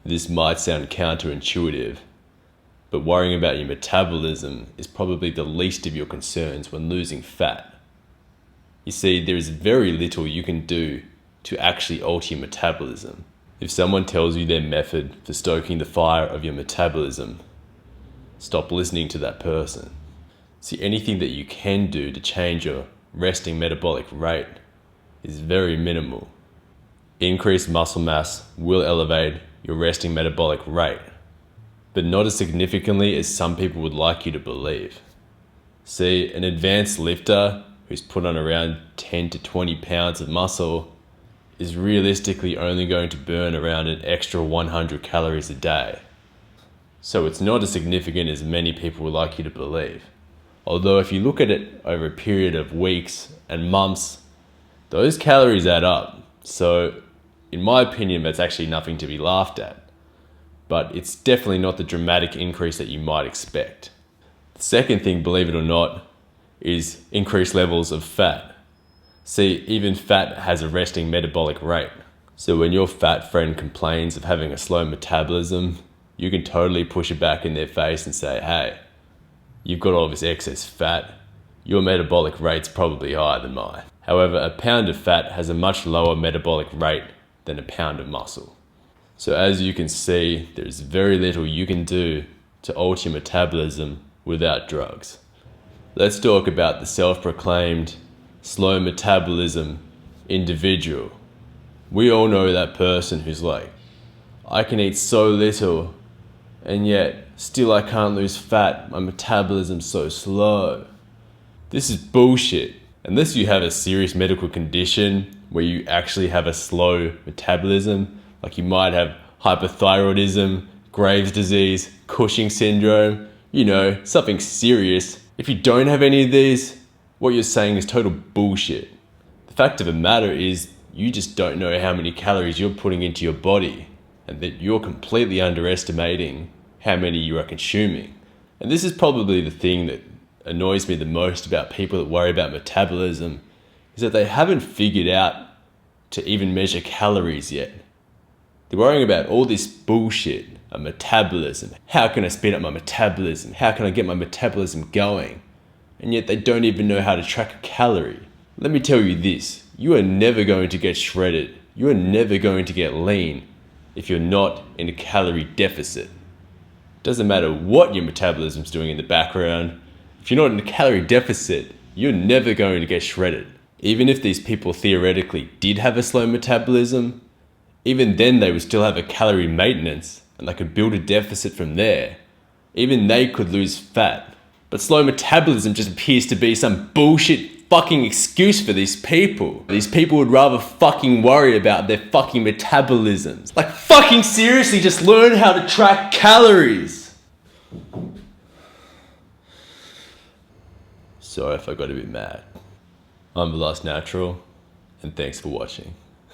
This might sound counterintuitive, but worrying about your metabolism is probably the least of your concerns when losing fat. You see, there is very little you can do to actually alter your metabolism. If someone tells you their method for stoking the fire of your metabolism, stop listening to that person. See, anything that you can do to change your resting metabolic rate is very minimal. Increased muscle mass will elevate your resting metabolic rate, but not as significantly as some people would like you to believe. See, an advanced lifter who's put on around 10 to 20 pounds of muscle is realistically only going to burn around an extra 100 calories a day. So it's not as significant as many people would like you to believe. Although if you look at it over a period of weeks and months, those calories add up. So in my opinion, that's actually nothing to be laughed at. But it's definitely not the dramatic increase that you might expect. The second thing, believe it or not, is increased levels of fat. See, even fat has a resting metabolic rate. So when your fat friend complains of having a slow metabolism, you can totally push it back in their face and say, hey, you've got all this excess fat. Your metabolic rate's probably higher than mine. However, a pound of fat has a much lower metabolic rate than a pound of muscle. So as you can see, there's very little you can do to alter your metabolism without drugs. Let's talk about the self-proclaimed slow metabolism individual. We all know that person who's like, I can eat so little and yet still I can't lose fat. My metabolism's so slow. This is bullshit. Unless you have a serious medical condition where you actually have a slow metabolism, like you might have hypothyroidism, Graves' disease, Cushing's syndrome, something serious. If you don't have any of these, what you're saying is total bullshit. The fact of the matter is you just don't know how many calories you're putting into your body and that you're completely underestimating how many you are consuming. And this is probably the thing that annoys me the most about people that worry about metabolism, is that they haven't figured out to even measure calories yet. They're worrying about all this bullshit, a metabolism. How can I speed up my metabolism? How can I get my metabolism going? And yet they don't even know how to track a calorie. Let me tell you this, you are never going to get shredded. You are never going to get lean if you're not in a calorie deficit. Doesn't matter what your metabolism's doing in the background. If you're not in a calorie deficit, you're never going to get shredded. Even if these people theoretically did have a slow metabolism, even then they would still have a calorie maintenance and they could build a deficit from there. Even they could lose fat. But slow metabolism just appears to be some bullshit fucking excuse for these people. These people would rather fucking worry about their fucking metabolisms. Like fucking seriously, just learn how to track calories. Sorry if I got a bit mad. I'm The Last Natural, and thanks for watching.